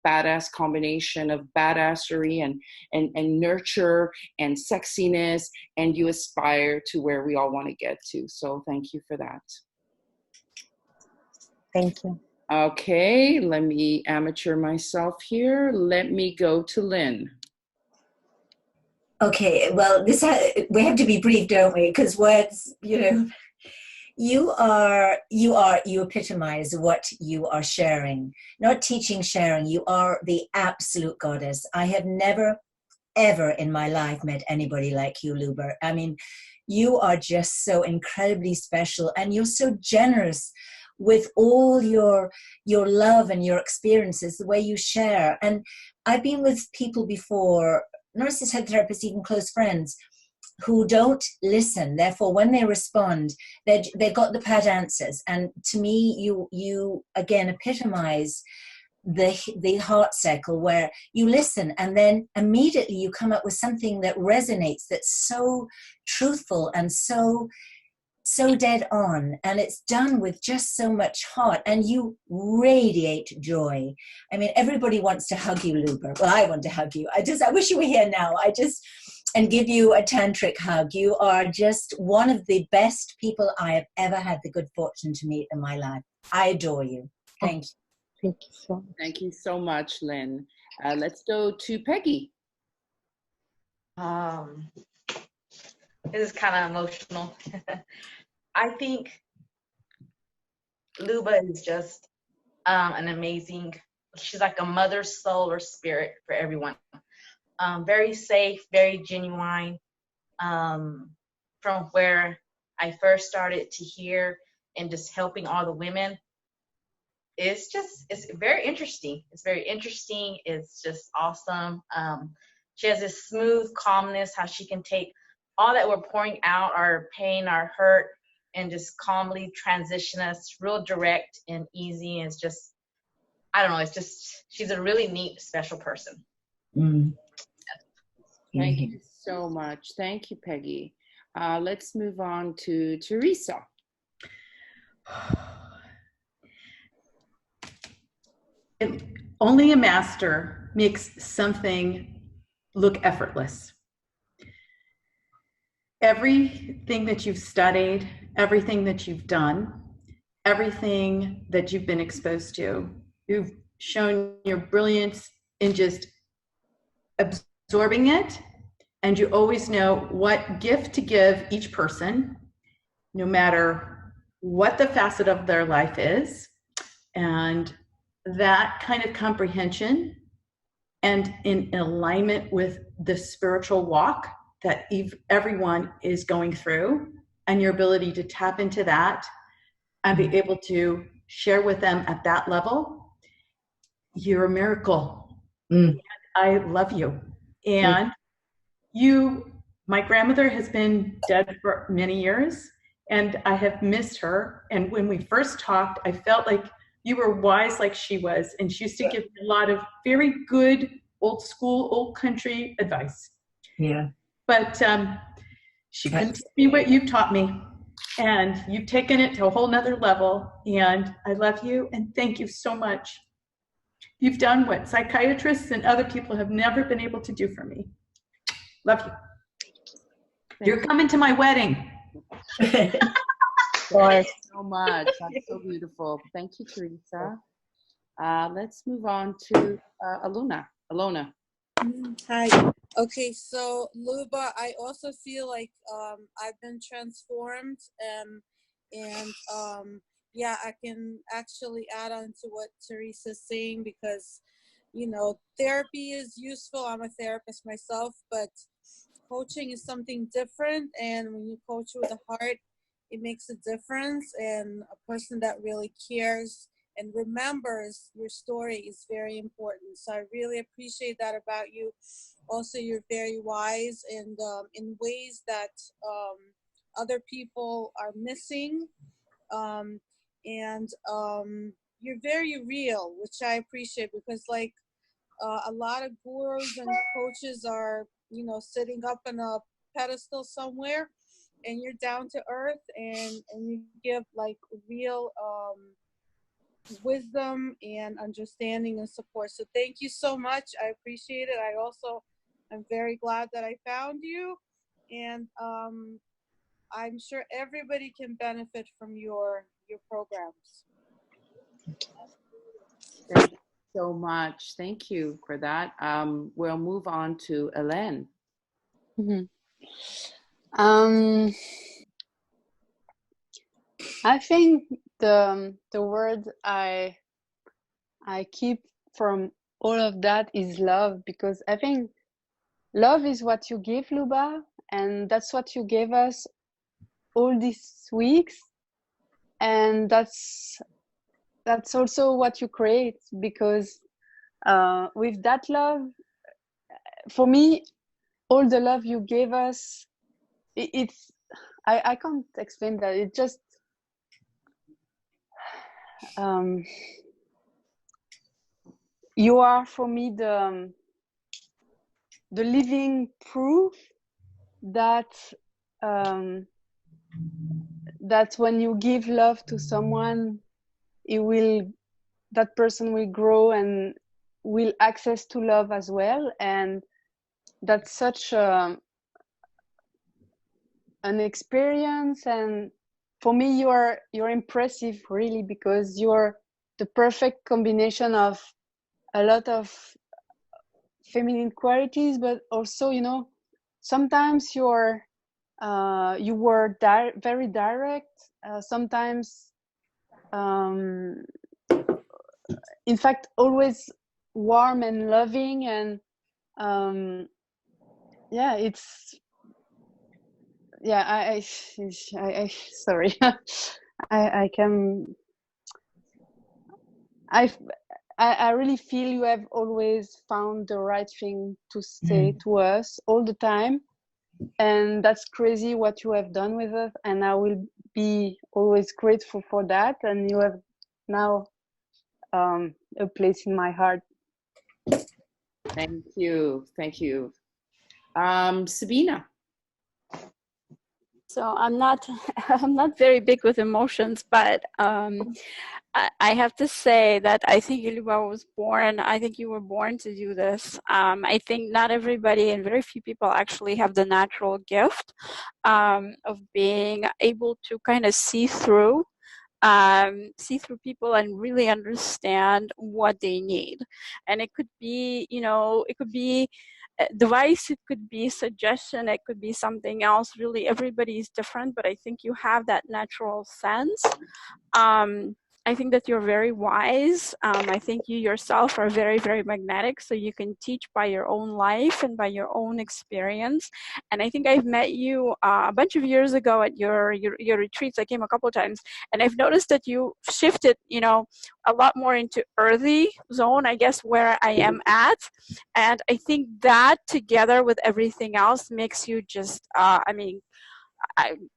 badass combination of badassery and nurture and sexiness, and you aspire to where we all want to get to. So thank you for that. Thank you. Okay, let me amateur myself here. Let me go to Lynn. Okay, well, we have to be brief, don't we? Because words, you epitomize what you are sharing, not teaching, sharing. You are the absolute goddess. I have never, ever in my life met anybody like you, Luba. I mean, you are just so incredibly special, and you're so generous with all your love and your experiences, the way you share. And I've been with people before, nurses, head therapists, even close friends, who don't listen. Therefore, when they respond, they've got the pat answers. And to me, you again epitomize the heart cycle, where you listen and then immediately you come up with something that resonates, that's so truthful and so dead on, and it's done with just so much heart, and you radiate joy. I mean, everybody wants to hug you, Luba. Well, I want to hug you. I wish you were here now. And give you a tantric hug. You are just one of the best people I have ever had the good fortune to meet in my life. I adore you. Thank you. Thank you so much. Thank you so much, Lynn. Let's go to Peggy. This is kind of emotional. I think Luba is just an amazing, she's like a mother soul or spirit for everyone. Very safe, very genuine. From where I first started to here and just helping all the women, it's very interesting. It's very interesting. It's just awesome. She has this smooth calmness, how she can take all that we're pouring out, our pain, our hurt, and just calmly transition us real direct and easy. And it's just, I don't know, it's just, she's a really neat, special person. Mm. Thank you so much. Thank you, Peggy. Let's move on to Teresa. Only a master makes something look effortless. Everything that you've studied, everything that you've done, everything that you've been exposed to, you've shown your brilliance in just absorbing it, and you always know what gift to give each person, no matter what the facet of their life is. And that kind of comprehension and in alignment with the spiritual walk that everyone is going through, and your ability to tap into that and be able to share with them at that level, you're a miracle. And I love you. And my grandmother has been dead for many years, and I have missed her. And when we first talked, I felt like you were wise like she was, and she used to give me a lot of very good old school, old country advice. Yeah. But she couldn't teach me what you've taught me, and you've taken it to a whole nother level, and I love you, and thank you so much. You've done what psychiatrists and other people have never been able to do for me. Love you. You're coming to my wedding. Thank you so much. That's so beautiful. Thank you, Teresa. Let's move on to Alona. Hi. Okay, so Luba, I also feel like I've been transformed, and yeah, I can actually add on to what Teresa's saying, because therapy is useful. I'm a therapist myself, but coaching is something different, and when you coach with the heart, it makes a difference, and a person that really cares and remembers your story is very important. So I really appreciate that about you. Also, you're very wise, and in ways that other people are missing, and you're very real, which I appreciate, because a lot of gurus and coaches are sitting up on a pedestal somewhere, and you're down to earth, and you give like real wisdom and understanding and support. So thank you so much. I appreciate it. I also am very glad that I found you, and I'm sure everybody can benefit from your programs. Thank you so much. Thank you for that. We'll move on to Ellen. Mm-hmm. I think the word I keep from all of that is love, because I think love is what you give, Luba, and that's what you gave us all these weeks, and that's also what you create, because with that love, for me, all the love you gave us, it's I can't explain that. It just you are for me the living proof that that when you give love to someone, that person will grow and will access to love as well. And that's such an experience. And for me, you're impressive, really, because you're the perfect combination of a lot of feminine qualities, but also, sometimes you were very direct, sometimes in fact always warm and loving, and I sorry. I really feel you have always found the right thing to say to us all the time. And that's crazy what you have done with us. And I will be always grateful for that. And you have now a place in my heart. Thank you. Thank you. Sabina. So I'm not very big with emotions, but I have to say that I think I think you were born to do this. I think not everybody and very few people actually have the natural gift of being able to kind of see through people and really understand what they need. And it could be, it could be advice, it could be suggestion, it could be something else. Really, everybody is different, but I think you have that natural sense. I think that you're very wise. I think you yourself are very, very magnetic, so you can teach by your own life and by your own experience. And I think I've met you a bunch of years ago at your retreats. I came a couple of times, and I've noticed that you shifted, a lot more into earthy zone, I guess, where I am at. And I think that together with everything else makes you just,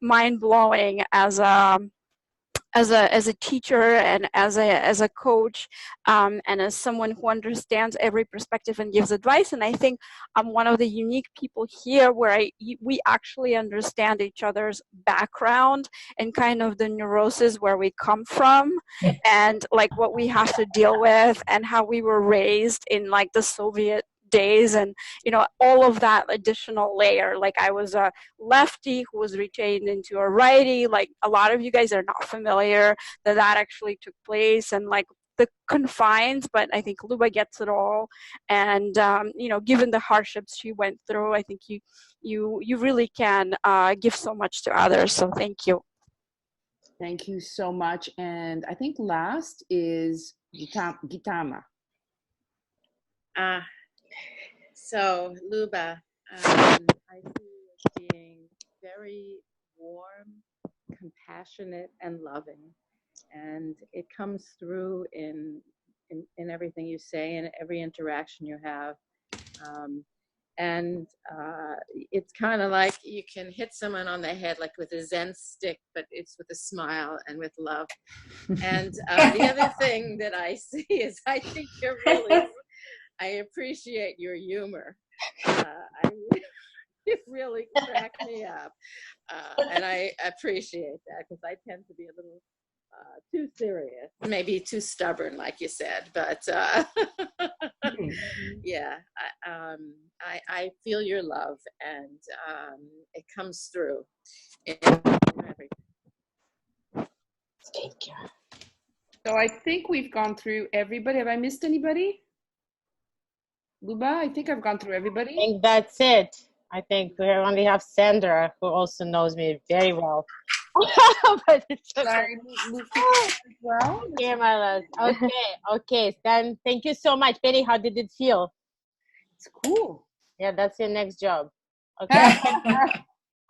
mind-blowing as a teacher and as a coach, and as someone who understands every perspective and gives advice. And I think I'm one of the unique people here where we actually understand each other's background and kind of the neuroses where we come from, and like what we have to deal with and how we were raised in like the Soviet days, and all of that additional layer. Like I was a lefty who was retained into a righty. Like a lot of you guys are not familiar that actually took place, and like the confines, but I think Luba gets it all. And given the hardships she went through, I think you really can give so much to others. So thank you. Thank you so much. And I think last is Gitama. So Luba, I see you as being very warm, compassionate, and loving, and it comes through in everything you say and every interaction you have. It's kind of like you can hit someone on the head like with a Zen stick, but it's with a smile and with love. And the other thing that I see is I think you're really, I appreciate your humor. You really crack me up. And I appreciate that, because I tend to be a little too serious, maybe too stubborn, like you said. But yeah, I feel your love, and it comes through in everything. Thank you. So I think we've gone through everybody. Have I missed anybody? Luba, I think I've gone through I everybody. think that's it. I think we only have Sandra, who also knows me very well. But it's okay. Sorry, Luba as well. Okay, my love. Okay. Then thank you so much. Penny, how did it feel? It's cool. Yeah, that's your next job. Okay.